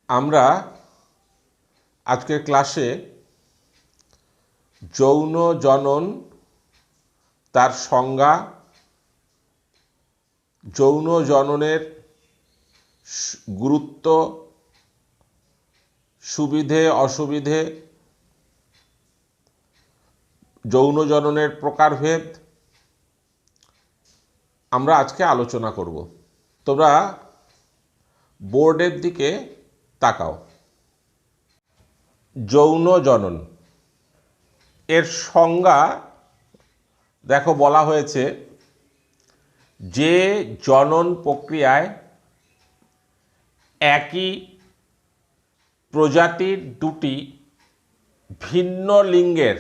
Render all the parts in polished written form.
আমরা আজকের ক্লাসে যৌন জনন, তার সংজ্ঞা, যৌন জননের গুরুত্ব, সুবিধে অসুবিধে, যৌন জননের প্রকারভেদ আমরা আজকে আলোচনা করব। তোমরা বোর্ডের দিকে তাকাও। যৌন জনন এর সংজ্ঞা দেখো, বলা হয়েছে যে জনন প্রক্রিয়ায় একই প্রজাতির দুটি ভিন্ন লিঙ্গের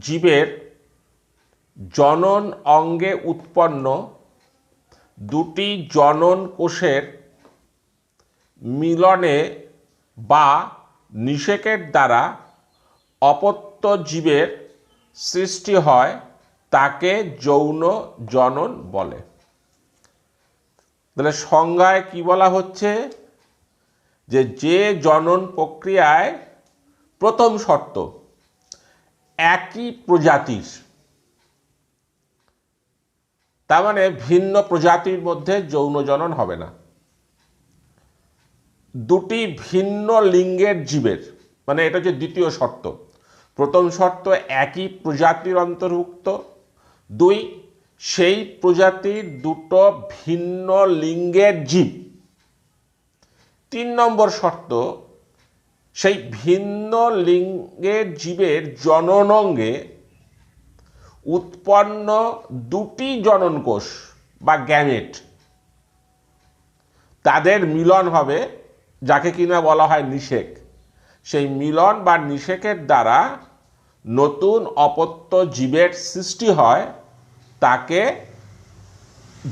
জীবের জনন অঙ্গে উৎপন্ন দুটি জনন কোষের মিলনে বা নিষেকের দ্বারা অপত্য জীবের সৃষ্টি হয় তাকে যৌন জনন বলে। তাহলে সংজ্ঞায় কি বলা হচ্ছে? যে জনন প্রক্রিয়ায় প্রথম শর্ত একই প্রজাতির, তার মানে ভিন্ন প্রজাতির মধ্যে যৌন জনন হবে না। দুটি ভিন্ন লিঙ্গের জীবের, মানে এটা হচ্ছে দ্বিতীয় শর্ত। প্রথম শর্ত একই প্রজাতির অন্তর্ভুক্ত, দুই সেই প্রজাতির দুটো ভিন্ন লিঙ্গের জীব। তিন নম্বর শর্ত সেই ভিন্ন লিঙ্গের জীবের জনন অঙ্গে উৎপন্ন দুটি জনন কোষ বা গ্যামেট, তাদের মিলন হবে, যাকে কিনা বলা হয় নিষেক। সেই মিলন বা নিষেকের দ্বারা নতুন অপত্য জীবের সৃষ্টি হয়, তাকে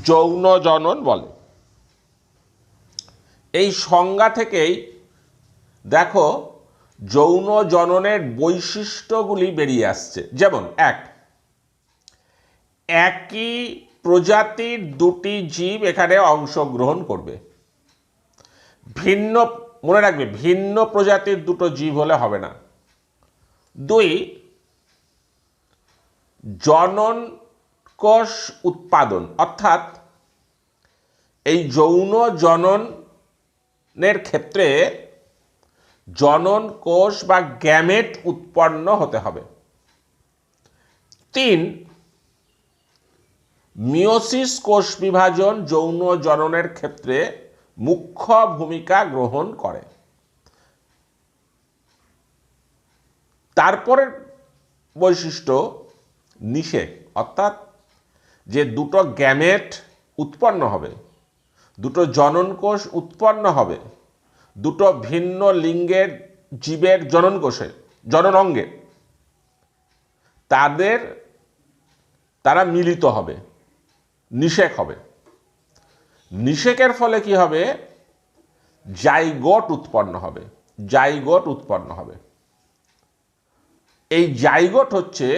যৌন জনন বলে। এই সংজ্ঞা থেকেই দেখো যৌন জননের বৈশিষ্ট্যগুলি বেরিয়ে আসছে। যেমন একই প্রজাতির দুটি জীব এখানে অংশগ্রহণ করবে। ভিন্ন, মনে রাখবে, ভিন্ন প্রজাতির দুটো জীব হলে হবে না। দুই, জনন কোষ উৎপাদন, অর্থাৎ এই যৌন জননের ক্ষেত্রে জনন কোষ বা গ্যামেট উৎপন্ন হতে হবে। তিন, মিওসিস কোষ বিভাজন যৌন জননের ক্ষেত্রে মুখ্য ভূমিকা গ্রহণ করে। তারপরের বৈশিষ্ট্য নিষেক, অর্থাৎ যে দুটো গ্যামেট উৎপন্ন হবে, দুটো জনন কোষ উৎপন্ন হবে, দুটো ভিন্ন লিঙ্গের জীবের জনন কোষে, জনন অঙ্গে তারা মিলিত হবে, নিষেক হবে। নিষেকের ফলে কি হবে? জাইগোট উৎপন্ন হবে। জাইগোট উৎপন্ন হবে। এই জাইগোট হচ্ছে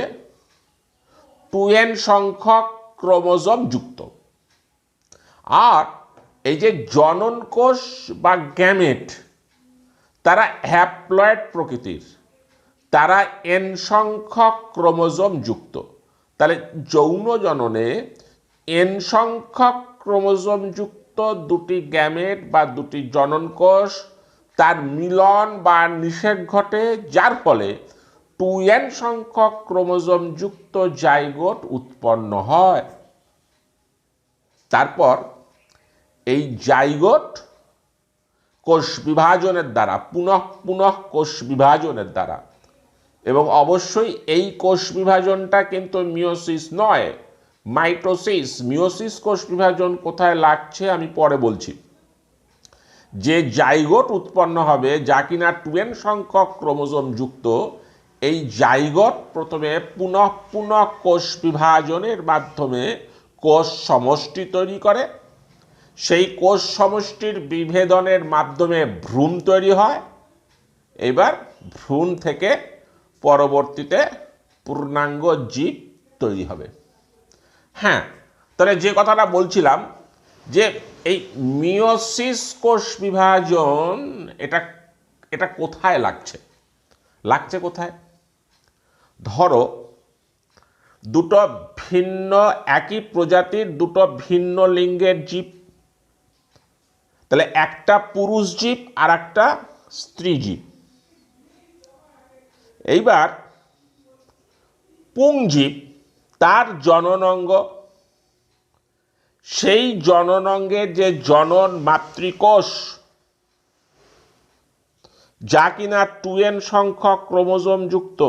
2n সংখ্যক ক্রোমোজোম যুক্ত। আর এই যে জনন কোষ বা গ্যামেট, তারা হ্যাপ্লয়েড প্রকৃতির, তারা n সংখ্যক ক্রোমোজোম যুক্ত। তাহলে যৌন জননে n সংখ্যক ক্রোমোজোম যুক্ত দুটি গ্যামেট বা দুটি জনন কোষ, তার মিলন বা নিষেক ঘটে, যার ফলে 2n সংখ্যক ক্রোমোজোম যুক্ত জাইগোট উৎপন্ন হয়। তারপর এই জাইগোট কোষ বিভাজনের দ্বারা, পুনঃ কোষ বিভাজনের দ্বারা, এবং অবশ্যই এই কোষ বিভাজনটা কিন্তু মিওসিস নয়, মাইটোসিস। মিওসিস কোষ বিভাজন কোথায় লাগছে আমি পরে বলছি। যে জাইগোট উৎপন্ন হবে, যা কিনা 2n সংখ্যক ক্রোমোজোম যুক্ত, এই জাইগোট প্রথমে পুনঃ কোষ বিভাজনের মাধ্যমে কোষ সমষ্টি তৈরি করে। সেই কোষ সমষ্টির বিভেদনের মাধ্যমে ভ্রূণ তৈরি হয়। এবার ভ্রূণ থেকে পরবর্তীতে পূর্ণাঙ্গ জীব তৈরি হবে। হ্যাঁ, তাহলে যে কথাটা বলছিলাম, যে এই মিয়োসিস কোষ বিভাজন এটা এটা কোথায় লাগছে কোথায়? ধরো দুটো ভিন্ন একই প্রজাতির দুটো ভিন্ন লিঙ্গের জীব, তাহলে একটা পুরুষ জীব আর একটা স্ত্রী জীব। এইবার পুংজীব তার জননাঙ্গ, সেই জননাঙ্গের যে জনন মাতৃকোষ যা কিনা 2n সংখ্যক ক্রোমোজোম যুক্ত,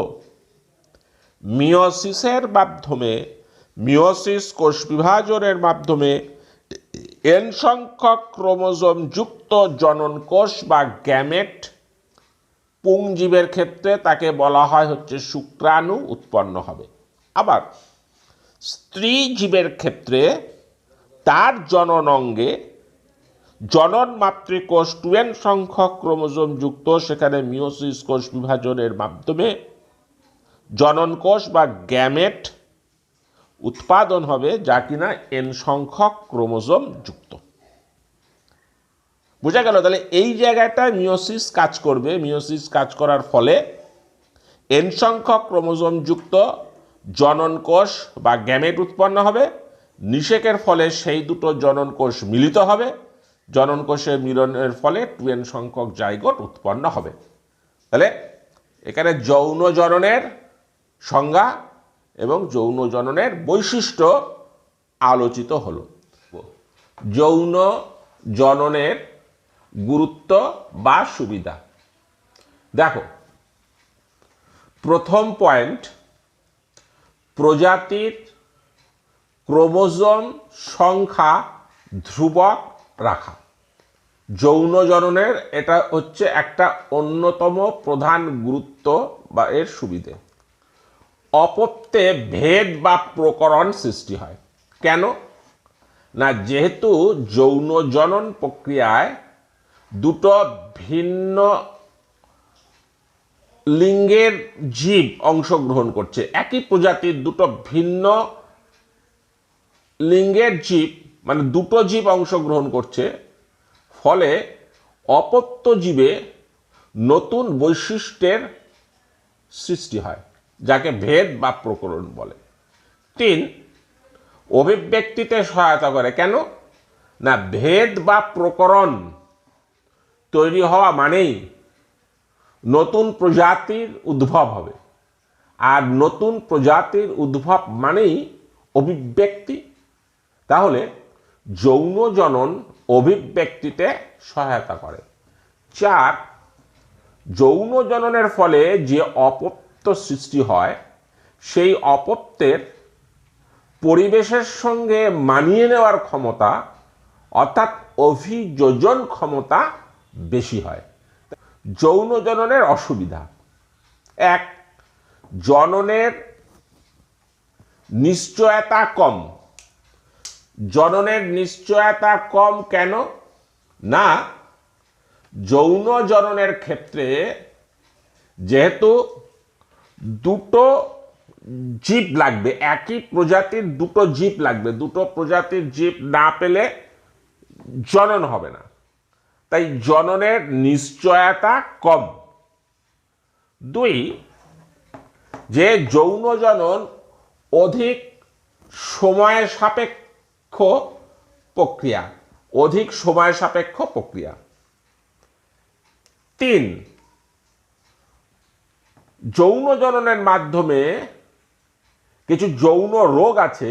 মিয়োসিসের মাধ্যমে মিয়োসিস কোষ বিভাজনের মাধ্যমে n সংখ্যক ক্রোমোজোম যুক্ত জনন কোষ বা গ্যামেট পুংজীবের ক্ষেত্রে তাকে বলা হয় হচ্ছে শুক্রাণু উৎপন্ন হবে। আবার স্ত্রী জীবের ক্ষেত্রে তার জননাঙ্গে জনন মাতৃকোষ 2n সংখ্যক ক্রোমোজোম যুক্ত, সেখানে মিয়োসিস কোষ বিভাজনের মাধ্যমে জনন কোষ বা গ্যামেট উৎপাদন হবে যা কিনা n সংখ্যক ক্রোমোজোম যুক্ত। বোঝা গেল? তাহলে এই জায়গাটায় মিয়োসিস কাজ করবে। মিয়োসিস কাজ করার ফলে n সংখ্যক ক্রোমোজোম যুক্ত জনন কোষ বা গ্যামেট উৎপন্ন হবে। নিষেকের ফলে সেই দুটো জনন কোষ মিলিত হবে। জনন কোষের মিলনের ফলে 2n সংখ্যক জাইগোট উৎপন্ন হবে। তাহলে এখানে যৌন জননের সংজ্ঞা এবং যৌন জননের বৈশিষ্ট্য আলোচিত হলো। যৌন জননের গুরুত্ব বা সুবিধা দেখো। প্রথম পয়েন্ট, প্রজাতির ক্রোমোজোম সংখ্যা ধ্রুবক রাখা। যৌন জননের এটা হচ্ছে একটা অন্যতম প্রধান গুরুত্ব বা এর সুবিধে। অপত্যে ভেদ বা প্রকরণ সৃষ্টি হয়। কেন না, যেহেতু যৌন জনন প্রক্রিয়ায় দুটো ভিন্ন লিঙ্গের জীব অংশগ্রহণ করছে, একই প্রজাতির দুটো ভিন্ন লিঙ্গের জীব মানে দুটো জীব অংশগ্রহণ করছে, ফলে অপত্য জীবে নতুন বৈশিষ্ট্যের সৃষ্টি হয় যাকে ভেদ বা প্রকরণ বলে। 3, অভিব্যক্তিতে সহায়তা করে। কেন না, ভেদ বা প্রকরণ তৈরি হওয়া মানেই নতুন প্রজাতির উদ্ভব হবে, আর নতুন প্রজাতির উদ্ভব মানেই অভিব্যক্তি। তাহলে যৌন জনন অভিব্যক্তিতে সহায়তা করে। 4, যৌন জননের ফলে যে অপত্য সৃষ্টি হয় সেই অপত্যের পরিবেশের সঙ্গে মানিয়ে নেওয়ার ক্ষমতা অর্থাৎ অভিযোজন ক্ষমতা বেশি হয়। যৌন জননের অসুবিধা: 1, জননের নিশ্চয়তা কম। জননের নিশ্চয়তা কম কেন না, যৌন জননের ক্ষেত্রে যেহেতু দুটো জীব লাগবে, একই প্রজাতির দুটো জীব লাগবে, দুটো প্রজাতির জীব না পেলে জনন হবে না, তাই জননের নিশ্চয়তা কম। 2, যে যৌন জনন অধিক সময় সাপেক্ষ প্রক্রিয়া, অধিক সময় সাপেক্ষ প্রক্রিয়া। 3, যৌন জননের মাধ্যমে কিছু যৌন রোগ আছে,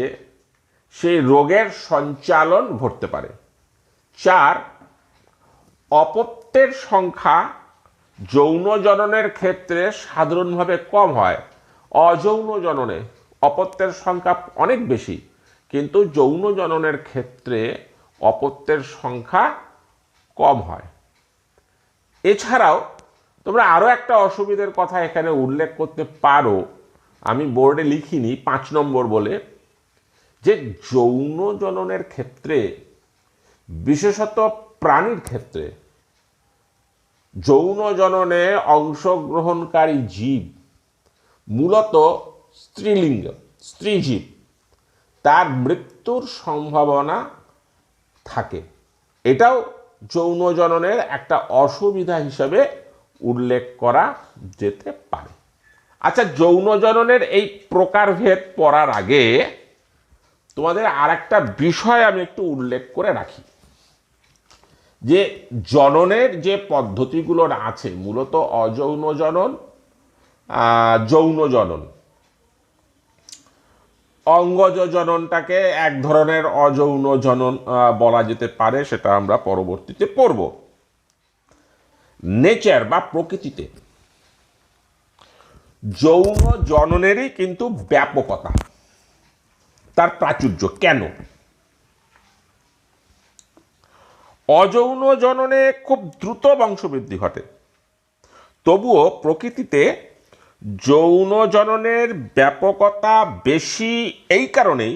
সেই রোগের সঞ্চালন ঘটতে পারে। 4, অপত্যের সংখ্যা যৌন জননের ক্ষেত্রে সাধারণভাবে কম হয়। অযৌন জননে অপত্যের সংখ্যা অনেক বেশি, কিন্তু যৌন জননের ক্ষেত্রে অপত্যের সংখ্যা কম হয়। এছাড়াও তোমরা আরও একটা অসুবিধার কথা এখানে উল্লেখ করতে পারো, আমি বোর্ডে লিখিনি 5 নম্বর বলে, যে যৌন জননের ক্ষেত্রে বিশেষত প্রাণীর ক্ষেত্রে যৌন জননে অংশগ্রহণকারী জীব মূলত স্ত্রীলিঙ্গ, স্ত্রী জীব, তার মৃত্যুর সম্ভাবনা থাকে। এটাও যৌন জননের একটা অসুবিধা হিসাবে উল্লেখ করা যেতে পারে। আচ্ছা, যৌন জননের এই প্রকারভেদ পড়ার আগে তোমাদের আর একটা বিষয় আমি একটু উল্লেখ করে রাখি, যে জননের যে পদ্ধতিগুলো আছে, মূলত অযৌন জনন, যৌন জনন। অঙ্গজ জননটাকে এক ধরনের অযৌন জনন বলা যেতে পারে, সেটা আমরা পরবর্তীতে পড়ব। নেচার বা প্রকৃতিতে যৌন জননেরই কিন্তু ব্যাপকতা, তার প্রাচুর্য। কেন? অযৌন জননে খুব দ্রুত বংশবৃদ্ধি ঘটে, তবুও প্রকৃতিতে যৌন জননের ব্যাপকতা বেশি এই কারণেই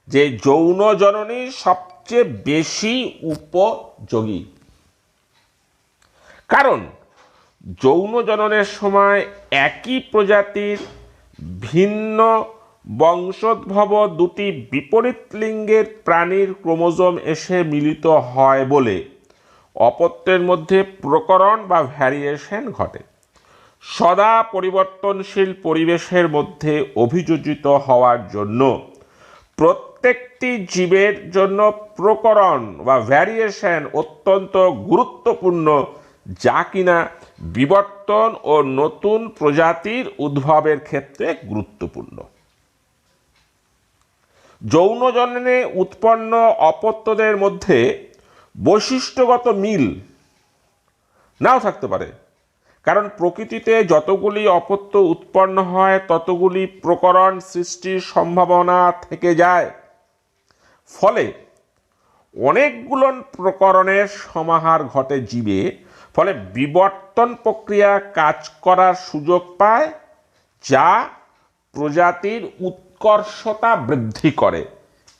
যে যৌন জননই সবচেয়ে বেশি উপযোগী। কারণ যৌন জননের সময় একই প্রজাতির ভিন্ন বংশোদ্ভব দুটি বিপরীত লিঙ্গের প্রাণীর ক্রোমোজোম এসে মিলিত হয় বলে অপত্যের মধ্যে প্রকরণ বা ভ্যারিয়েশন ঘটে। সদা পরিবর্তনশীল পরিবেশের মধ্যে অভিযোজিত হওয়ার জন্য প্রত্যেকটি জীবের জন্য প্রকরণ বা ভ্যারিয়েশন অত্যন্ত গুরুত্বপূর্ণ, যা কিনা বিবর্তন ও নতুন প্রজাতির উদ্ভবের ক্ষেত্রে গুরুত্বপূর্ণ। যৌন জননে উৎপন্ন অপত্যদের মধ্যে বৈশিষ্ট্যগত মিল নাও থাকতে পারে, কারণ প্রকৃতিতে যতগুলি অপত্য উৎপন্ন হয় ততগুলি প্রকরণ সৃষ্টির সম্ভাবনা থেকে যায়। ফলে অনেকগুলো প্রকরণের সমাহার ঘটে জীবে, ফলে বিবর্তন প্রক্রিয়া কাজ করার সুযোগ পায়, যা প্রজাতির উৎকর্ষতা বৃদ্ধি করে।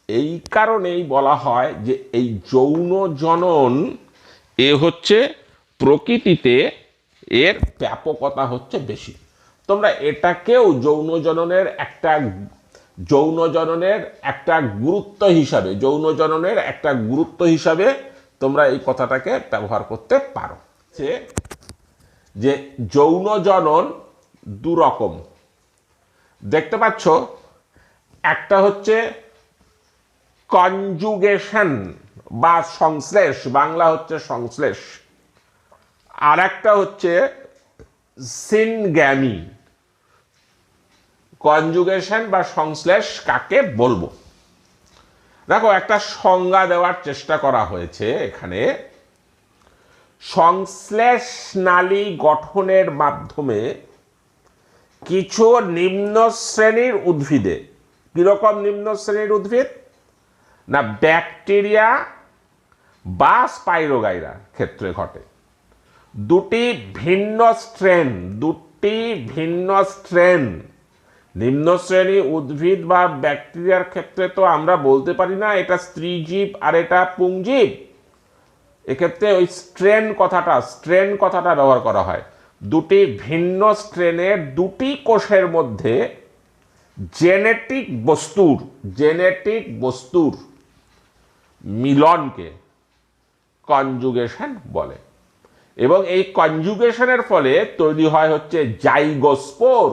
এই কারণেই বলা হয় যে এই যৌন জনন হচ্ছে প্রকৃতিতে এর ব্যাপকতা হচ্ছে বেশি। তোমরা এটাকেও যৌন জননের একটা গুরুত্ব হিসাবে তোমরা এই কথাটাকে ব্যবহার করতে পারো। যে যৌন জনন দু রকম দেখতে পাচ্ছ, একটা হচ্ছে কনজুগেশন বা সংশ্লেষ, বাংলা হচ্ছে সংশ্লেষ, আর একটা হচ্ছে সিনগ্যামি। কনজুগেশন বা সংশ্লেষ কাকে বলবো? দেখো, একটা সংজ্ঞা দেওয়ার চেষ্টা করা হয়েছে এখানে। সংশ্লেষ নালী গঠনের মাধ্যমে কিছু নিম্ন শ্রেণীর উদ্ভিদে, কিরকম নিম্ন শ্রেণীর উদ্ভিদ না, ব্যাকটেরিয়া বা স্পাইরোগাইরা ক্ষেত্রে ঘটে। দুটি ভিন্ন স্ট্রেন নিম্ন শ্রেণী উদ্ভিদ বা ব্যাকটেরিয়ার ক্ষেত্রে তো আমরা বলতে পারি না এটা স্ত্রীজীব আর এটা পুংজীব। এক্ষেত্রে ওই স্ট্রেন কথাটা ব্যবহার করা হয়। দুটি ভিন্ন স্ট্রেনের দুটি কোষের মধ্যে জেনেটিক বস্তুর মিলনকে কনজুগেশন বলে, এবং এই কনজুগেশনের ফলে তৈরি হয় হচ্ছে জাইগোস্পোর।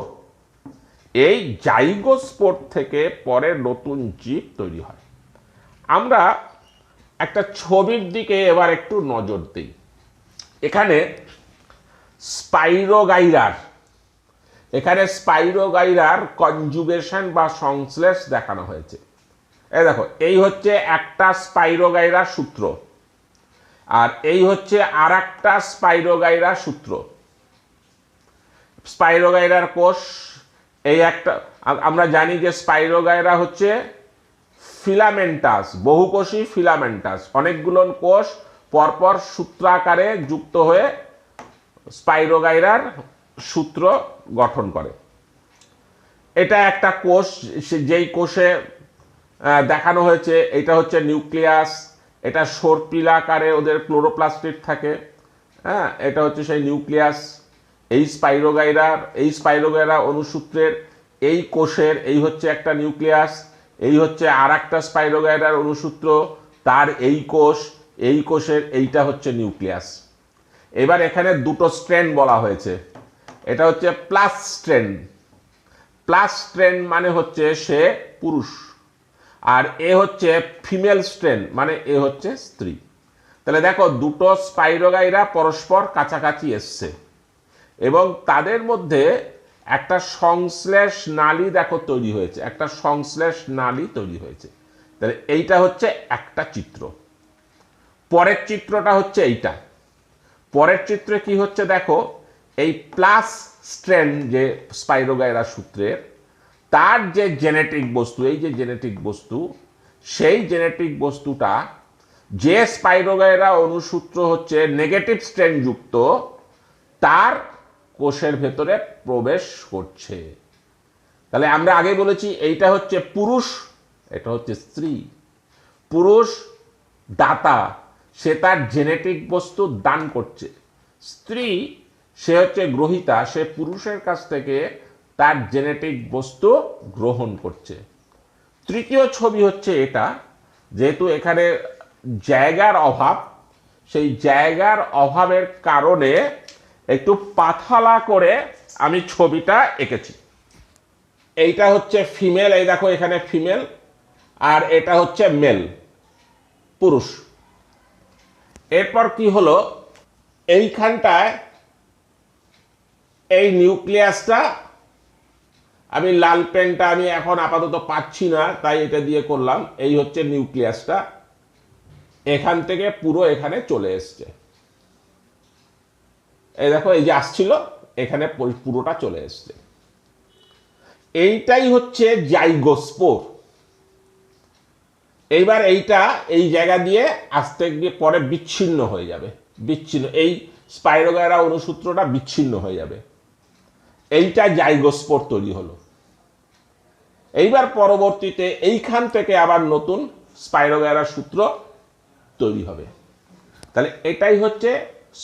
এই জাইগোস্পোর থেকে পরে নতুন জীব তৈরি হয়। আমরা একটা ছবির দিকে এবার একটু নজর দিই। এখানে স্পাইরোগাইরার কনজুগেশন বা সংশ্লেষ দেখানো হয়েছে। এই দেখো, এই হচ্ছে একটা স্পাইরোগাইরা সূত্র, আর এই হচ্ছে আর একটা স্পাইরোগাইরা সূত্র। স্পাইরোগাইরার কোষ এই একটা, আমরা জানি যে স্পাইরোগাইরা হচ্ছে ফিলামেন্টাস, বহুকোষী ফিলামেন্টাস। অনেকগুলো কোষ পরপর সূত্রাকারে যুক্ত হয়ে স্পাইরোগাইরার সূত্র গঠন করে। এটা একটা কোষ, যেই কোষে দেখানো হয়েছে এটা হচ্ছে নিউক্লিয়াস। এটা সর্পিলাকারে ওদের ক্লোরোপ্লাস্টিড থাকে। হ্যাঁ, এটা হচ্ছে সেই নিউক্লিয়াস। এই স্পাইরোগাইরা অনুসূত্রের এই কোষের এই হচ্ছে একটা নিউক্লিয়াস, এই হচ্ছে আর একটা স্পাইরোগাইরার অনুসূত্র, তার এই কোষের এইটা হচ্ছে নিউক্লিয়াস। এবার এখানে দুটো স্ট্র্যান্ড বলা হয়েছে, এটা হচ্ছে প্লাস স্ট্র্যান্ড। প্লাস স্ট্র্যান্ড মানে হচ্ছে সে পুরুষ, আর এ হচ্ছে ফিমেল স্ট্র্যান্ড মানে এ হচ্ছে স্ত্রী। তাহলে দেখো দুটো স্পাইরোগাইরা পরস্পর কাছাকাছি এসছে এবং তাদের মধ্যে একটা সংশ্লেষ নালী দেখো তৈরি হয়েছে, একটা সংশ্লেষ নালী তৈরি হয়েছে। তাহলে এইটা হচ্ছে একটা চিত্র। পরের চিত্রটা হচ্ছে এইটা। পরের চিত্রে কি হচ্ছে দেখো, এই প্লাস স্ট্র্যান্ড যে স্পাইরোগাইরা সূত্রের, তার যে জেনেটিক বস্তু, এই যে জেনেটিক বস্তু, সেই জেনেটিক বস্তুটা যে স্পাইরোগাইরা অনুসূত্র হচ্ছে নেগেটিভ স্ট্র্যান্ড যুক্ত, তার কোষের ভেতরে প্রবেশ করছে। তাহলে আমরা আগে বলেছি এইটা হচ্ছে পুরুষ, এটা হচ্ছে স্ত্রী। পুরুষ দাতা, সে তার জেনেটিক বস্তু দান করছে। স্ত্রী সে হচ্ছে গ্রহীতা, সে পুরুষের কাছ থেকে তার জেনেটিক বস্তু গ্রহণ করছে। তৃতীয় ছবি হচ্ছে এটা, যেহেতু এখানে জায়গার অভাব, সেই জায়গার অভাবের কারণে একটু পাতলা করে আমি ছবিটা এঁকেছি। এইটা হচ্ছে ফিমেল, এই দেখো এখানে ফিমেল, আর এটা হচ্ছে মেল, পুরুষ। এরপর কি হলো, এইখানটায় এই নিউক্লিয়াসটা, আমি লাল পেনটা আমি এখন আপাতত পাচ্ছি না, তাই এটা দিয়ে করলাম। এই হচ্ছে নিউক্লিয়াসটা, এখান থেকে পুরো এখানে চলে এসছে। এই দেখো এই যে আসছিল, এখানে পুরোটা চলে এসছে। এইটাই হচ্ছে জাইগোস্পোর। এইবার এইটা এই জায়গা দিয়ে আস্তে গিয়ে পরে বিচ্ছিন্ন হয়ে যাবে, বিচ্ছিন্ন, এই স্পাইরোগাইরা অনুসূত্রটা বিচ্ছিন্ন হয়ে যাবে। এইটা জাইগোস্পোর তৈরি হলো। এইবার পরবর্তীতে এইখান থেকে আবার নতুন স্পাইরোগাইরা সূত্র তৈরি হবে। তাহলে এটাই হচ্ছে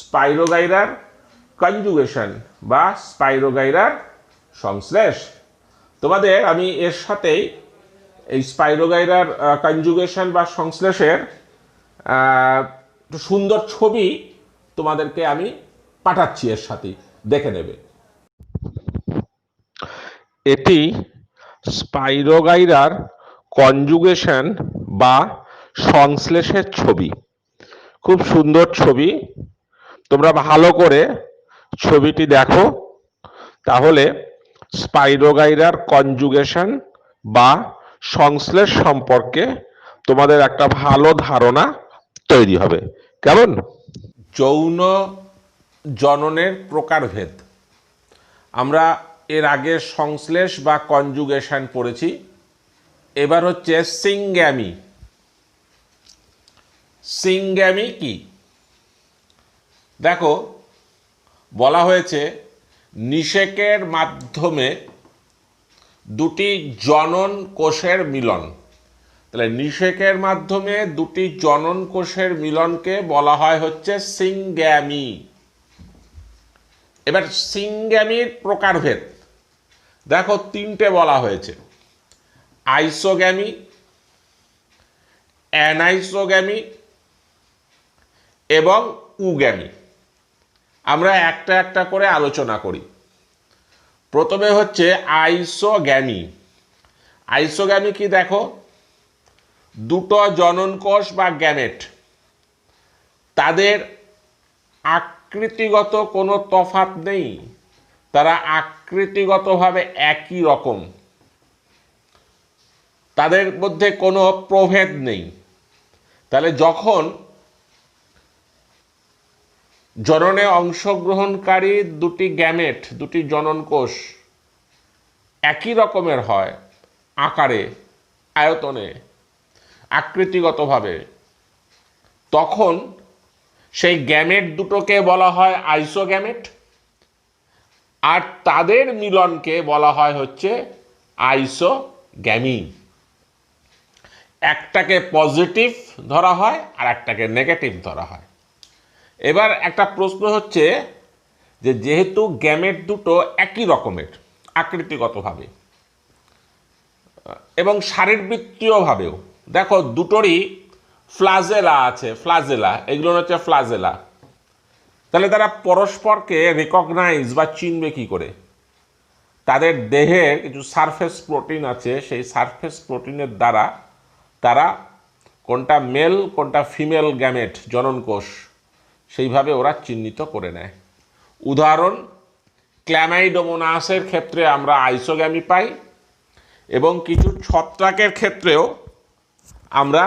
স্পাইরোগাইরার কনজুগেশন বা স্পাইরোগাইরার সংশ্লেষ। তোমাদের আমি এর সাথেই এই স্পাইরোগাইরার কনজুগেশন বা সংশ্লেষের সুন্দর ছবি তোমাদেরকে আমি পাঠাচ্ছি, এর সাথেই দেখে নেবে। এটি স্পাইরোগাইরার কনজুগেশন বা সংশ্লেষের ছবি। খুব সুন্দর ছবি, তোমরা ভালো করে ছবিটি দেখো, তাহলে স্পাইরোগাইরার কনজুগেশন বা সংশ্লেষ সম্পর্কে তোমাদের একটা ভালো ধারণা তৈরি হবে। কেমন? যৌন জননের প্রকারভেদ। আমরা এর আগে সংশ্লেষ বা কনজুগেশন পড়েছি, এবার হচ্ছে সিঙ্গ্যামি। সিঙ্গ্যামি কি দেখো, বলা হয়েছে নিষেকের মাধ্যমে দুটি জনন কোষের মিলন। তাহলে নিষেকের মাধ্যমে দুটি জনন কোষের মিলনকে বলা হয় হচ্ছে সিঙ্গ্যামি। এবার সিঙ্গ্যামির প্রকারভেদ দেখো, তিনটে বলা হয়েছে: আইসোগ্যামি, অ্যানাইসোগ্যামি এবং উগ্যামি। আমরা একটা একটা করে আলোচনা করি। প্রথমে হচ্ছে আইসোগ্যামি। আইসোগ্যামি কি দেখো, দুটো জনন কোষ বা গ্যামেট, তাদের আকৃতিগত কোনো তফাৎ নেই, তারা আকৃতিগতভাবে একই রকম, তাদের মধ্যে কোনো প্রভেদ নেই। তাহলে যখন জননে অংশগ্রহণকারী দুটি গ্যামেট, দুটি জনন কোষ একই রকমের হয় আকারে, আয়তনে, আকৃতিগতভাবে, তখন সেই গ্যামেট দুটোকে বলা হয় আইসোগ্যামেট, আর তাদের মিলনকে বলা হয় হচ্ছে আইসোগ্যামি। একটাকে পজিটিভ ধরা হয় আর একটাকে নেগেটিভ ধরা হয়। এবার একটা প্রশ্ন হচ্ছে যে যেহেতু গ্যামেট দুটো একই রকমের আকৃতিগতভাবে এবং শারীরবৃত্তীয়ভাবেও, দেখো দুটোরই ফ্লাজেলা আছে, ফ্লাজেলা, এগুলো হচ্ছে ফ্লাজেলা। তাহলে তারা পরস্পরকে রিকগনাইজ বা চিনবে কি করে? তাদের দেহে কিছু সারফেস প্রোটিন আছে, সেই সারফেস প্রোটিনের দ্বারা তারা কোনটা মেল কোনটা ফিমেল গ্যামেট, জনন কোষ, সেইভাবে ওরা চিহ্নিত করে নেয়। উদাহরণ, ক্ল্যামাইডোমোনাসের ক্ষেত্রে আমরা আইসোগ্যামি পাই এবং কিছু ছত্রাকের ক্ষেত্রেও আমরা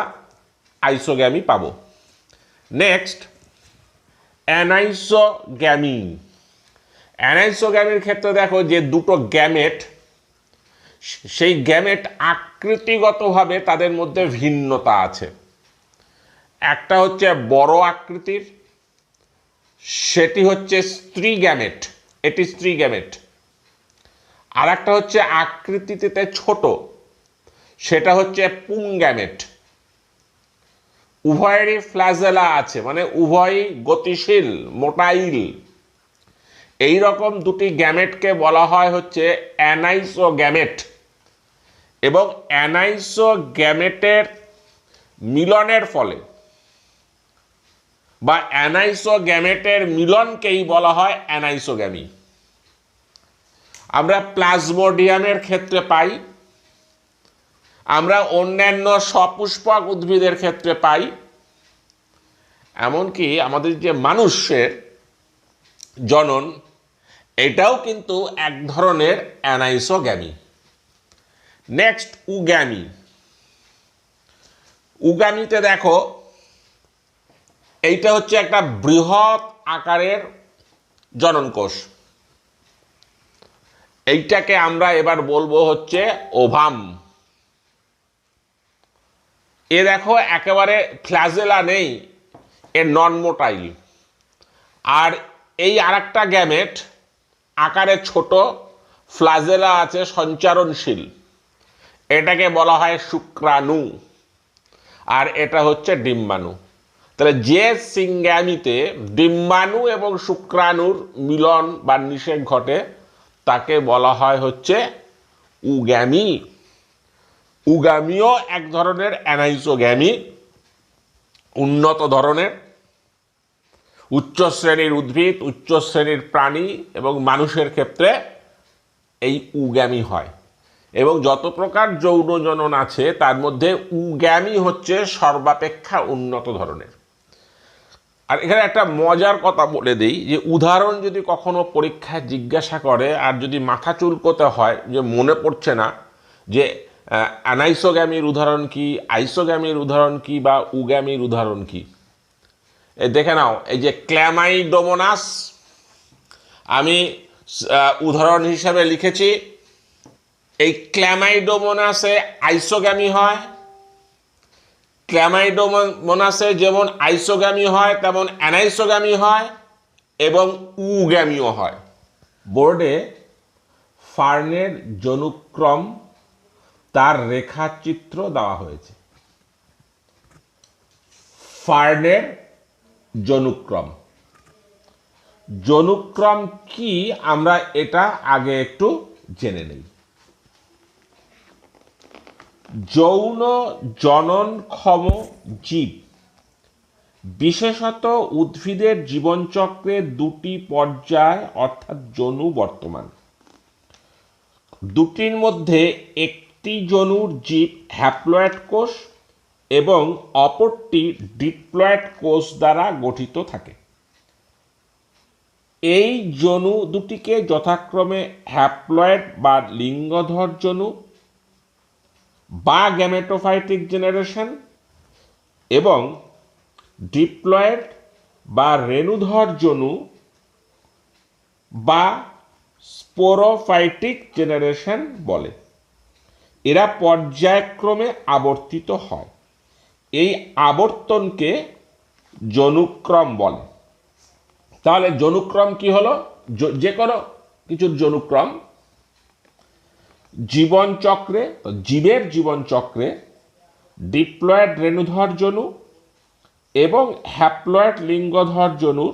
আইসোগ্যামি পাব। নেক্সট, অ্যানাইসোগ্যামি। অ্যানাইসোগ্যামির ক্ষেত্রে দেখো যে দুটো গ্যামেট, সেই গ্যামেট আকৃতিগতভাবে তাদের মধ্যে ভিন্নতা আছে। একটা হচ্ছে বড় আকৃতির, সেটি হচ্ছে স্ত্রী গ্যামেট, এটি স্ত্রী গ্যামেট। আর একটা হচ্ছে আকৃতিতে ছোট, সেটা হচ্ছে পুং গ্যামেট। উভয়েরই ফ্ল্যাজেলা আছে, মানে উভয়ই গতিশীল, মোটাইল। এই রকম দুটি গ্যামেটকে বলা হয় হচ্ছে অ্যানাইসোগ্যামেট। এবং অ্যানাইসোগ্যামেটের মিলনের ফলে বা অ্যানাইসোগ্যামেটের মিলনকেই বলা হয় অ্যানাইসোগ্যামি। আমরা প্লাজমোডিয়ামের ক্ষেত্রে পাই, আমরা অন্যান্য সপুষ্পক উদ্ভিদের ক্ষেত্রে পাই, এমনকি আমাদের যে মানুষের জনন, এটাও কিন্তু এক ধরনের অ্যানাইসোগ্যামি। নেক্সট, উগ্যামি। উগ্যামিতে দেখো এইটা হচ্ছে একটা বৃহৎ আকারের জনন কোষ। এইটাকে আমরা এবার বলবো হচ্ছে ওভাম। এ দেখো একেবারে ফ্ল্যাজেলা নেই, এ নন মোটাইল। আর এই আরেকটা গ্যামেট আকারে ছোট, ফ্ল্যাজেলা আছে, সঞ্চারণশীল, এটাকে বলা হয় শুক্রাণু। আর এটা হচ্ছে ডিম্বাণু। তাহলে যে সিঙ্গ্যামিতে ডিম্বাণু এবং শুক্রাণুর মিলন বা নিষেক ঘটে তাকে বলা হয় হচ্ছে উগ্যামি। উগ্যামিও এক ধরনের অ্যানাইসোগ্যামি, উন্নত ধরনের, উচ্চ শ্রেণীর উদ্ভিদ, উচ্চ শ্রেণীর প্রাণী এবং মানুষের ক্ষেত্রে এই উগ্যামি হয়। এবং যত প্রকার যৌন জনন আছে তার মধ্যে উগ্যামি হচ্ছে সর্বাপেক্ষা উন্নত ধরনের। আর এখানে একটা মজার কথা বলে দিই, যে উদাহরণ যদি কখনো পরীক্ষায় জিজ্ঞাসা করে আর যদি মাথা চুলকোতে হয় যে মনে পড়ছে না যে অ্যানাইসোগ্যামির উদাহরণ কি, আইসোগ্যামির উদাহরণ কি, বা উগ্যামির উদাহরণ কি, এই দেখে নাও। এই যে ক্ল্যামাইডোমোনাস আমি উদাহরণ হিসাবে লিখেছি। এই ক্ল্যামাইডোমোনাসে আইসোগ্যামি হয়। ক্ল্যামাইডোমোনাসে যেমন আইসোগ্যামি হয় তেমন অ্যানাইসোগ্যামি হয় এবং উগ্যামিও হয়। বোর্ডে ফার্নের জনুক্রম, তার রেখাচিত্র দেওয়া হয়েছে। ফার্নের জনুক্রম, জনুক্রম কি আমরা এটা আগে একটু জেনে নেই। যৌন জননক্ষম জীব, বিশেষত উদ্ভিদের জীবনচক্রের দুটি পর্যায় অর্থাৎ যনু বর্তমান। দুটির মধ্যে একটি যনুর জীব হ্যাপ্লয়েড কোষ এবং অপরটি ডিপ্লয়েড কোষ দ্বারা গঠিত থাকে। এই যনু দুটিকে যথাক্রমে হ্যাপ্লয়েড বা লিঙ্গধর যনু বা গ্যামেটোফাইটিক জেনারেশন এবং ডিপ্লয়েড বা রেণুধর যনু বা স্পোরোফাইটিক জেনারেশন বলে। এরা পর্যায়ক্রমে আবর্তিত হয়। এই আবর্তনকে জনুক্রম বলে। তাহলে জনুক্রম কি হলো? যে কোনো কিছুর জনুক্রম। জীবনচক্রে, জীবের জীবনচক্রে ডিপ্লয়েড রেণুধর যনু এবং হ্যাপ্লয়েড লিঙ্গধর যনুর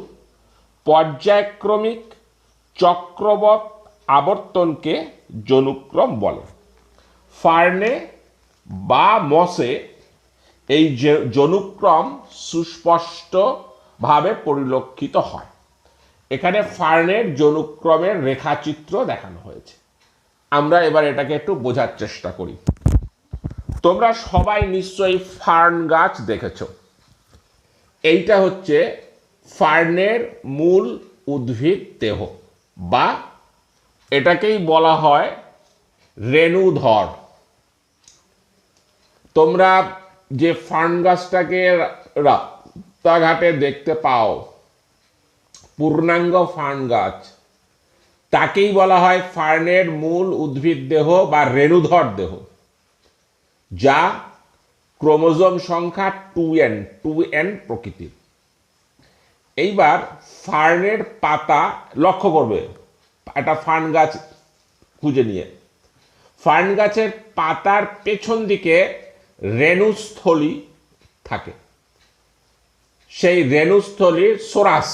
পর্যায়ক্রমিক চক্রবৎ আবর্তনকে জনুক্রম বলে। ফার্নে বা মসে এই জনুক্রম সুস্পষ্টভাবে পরিলক্ষিত হয়। এখানে ফার্নের জনুক্রমের রেখাচিত্র দেখানো হয়েছে। আমরা এবার এটাকে একটু বোঝার চেষ্টা করি। তোমরা সবাই নিশ্চয়ই ফার্ন গাছ দেখেছো। এইটা হচ্ছে ফার্নের মূল উদ্ভিদ দেহ, বা এটাকেই বলা হয় রেণুধর। তোমরা যে ফার্ন গাছটাকে রাস্তাঘাটে দেখতে পাও, পূর্ণাঙ্গ ফার্ন গাছ, তাকেই বলা হয় ফার্নের মূল উদ্ভিদ দেহ বা রেণুধর দেহ, যা ক্রোমোজোম সংখ্যা 2n প্রকৃতির। এইবার ফার্নের পাতা লক্ষ্য করবে, একটা ফার্ন গাছ খুঁজে নিয়ে, ফার্ন গাছের পাতার পেছন দিকে রেণুস্থলী থাকে। সেই রেণুস্থলীর সোরাস,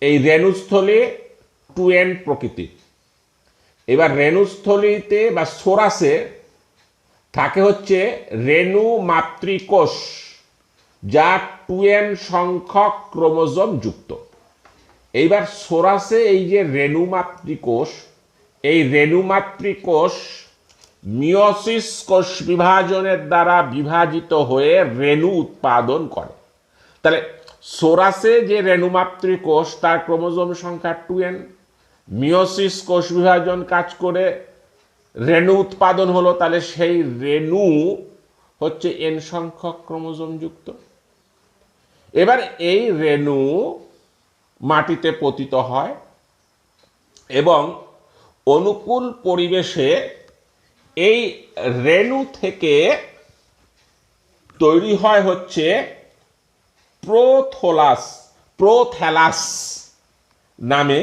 এই রেণুস্থলী 2n প্রকৃতির। এবার রেণুস্থলীতে বা সোরাসে থাকে হচ্ছে রেণু মাতৃকোষ, যা 2n সংখ্যক ক্রোমোজোম যুক্ত। এইবার সোরাসে এই যে রেণু মাতৃকোষ, এই রেণু মাতৃকোষ মিওসিস কোষ বিভাজনের দ্বারা বিভাজিত হয়ে রেণু উৎপাদন করে। তাহলে সোরাসে যে রেণু মাতৃকোষ, তার ক্রোমোজোম সংখ্যা 2n, মিওসিস কোষ বিভাজন কাজ করে রেণু উৎপাদন হলো, তাহলে সেই রেণু হচ্ছে n সংখ্যক ক্রোমোজোম যুক্ত। এবার এই রেণু মাটিতে পতিত হয় এবং অনুকূল পরিবেশে এই রেণু থেকে তৈরি হয় হচ্ছে প্রোথ্যালাস নামে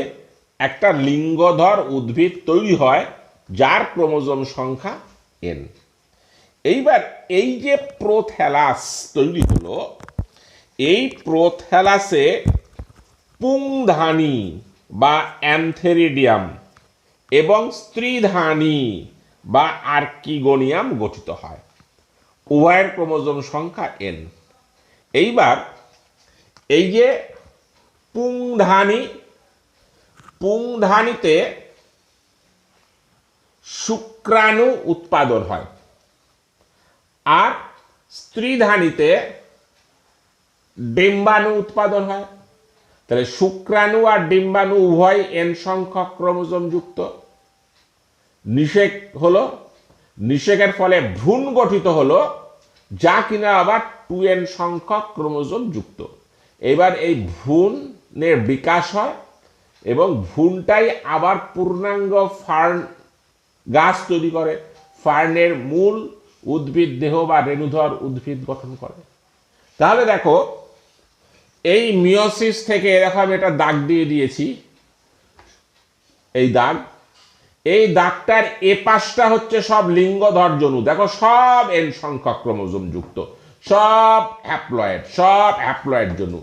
একটা লিঙ্গধর উদ্ভিদ তৈরি হয়, যার ক্রোমোজোম সংখ্যা n। এইবার এই যে প্রোথ্যালাস তৈরি হলো, এই প্রোথ্যালাসে পুংধানী বা অ্যান্থেরিডিয়াম এবং স্ত্রীধানী বা আর্কিগোনিয়াম গঠিত হয়। উভয়ের ক্রোমোজোম সংখ্যা n। এইবার এই যে পুংধানীতে শুক্রাণু উৎপাদন হয়, আর স্ত্রীধানীতে ডিম্বাণু উৎপাদন হয়। তাহলে শুক্রাণু আর ডিম্বাণু উভয় n সংখ্যক ক্রোমোজোম যুক্ত। নিষেক হলো, নিষেকের ফলে ভ্রূণ গঠিত হলো, যা কিনা আবার 2n সংখ্যক ক্রোমোজোম যুক্ত। এবার এই ভ্রূণের বিকাশ হয় এবং ভ্রূণটাই আবার পূর্ণাঙ্গ ফার্ন গাছ তৈরি করে, ফার্নের মূল উদ্ভিদ দেহ বা রেণুধর উদ্ভিদ গঠন করে। তাহলে দেখো, এই মিওসিস থেকে এরকম একটা দাগ দিয়ে দিয়েছি, এই দাগ, এই দাগটার এ পাশটা হচ্ছে সব লিঙ্গধর জনু। দেখো সব n সংখ্যক ক্রোমোজোম যুক্ত, সব হ্যাপ্লয়েড জনু।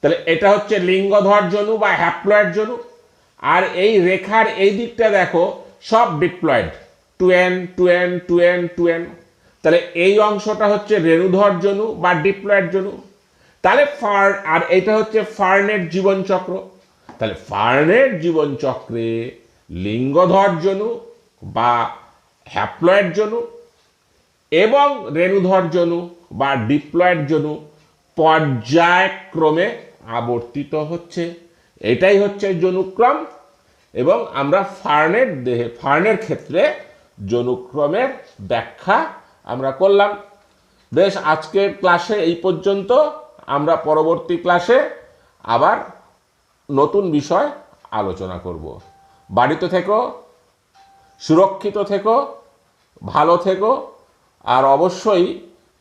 তাহলে এটা হচ্ছে লিঙ্গধর জনু বা হ্যাপ্লয়েড জনু। আর এই রেখার এই দিকটা দেখো সব ডিপ্লয়েড, 2n। তাহলে এই অংশটা হচ্ছে রেণুধর জনু বা ডিপ্লয়েড জনু। তাহলে আর এটা হচ্ছে ফার্নের জীবনচক্র। তাহলে ফার্নের জীবনচক্রে লিঙ্গধর জনু বা হ্যাপ্লয়েড জনু এবং রেণুধর জনু বা ডিপ্লয়েড জনু পর্যায়ক্রমে আবর্তিত হচ্ছে। এটাই হচ্ছে জনুক্রম। এবং আমরা ফার্নের ক্ষেত্রে জনুক্রমের ব্যাখ্যা আমরা করলাম। বেশ, আজকের ক্লাসে এই পর্যন্ত। আমরা পরবর্তী ক্লাসে আবার নতুন বিষয় আলোচনা করব। বাড়িতে থেকো, সুরক্ষিত থেকো, ভালো থেকো, আর অবশ্যই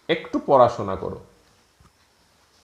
একটু পড়াশোনা করো।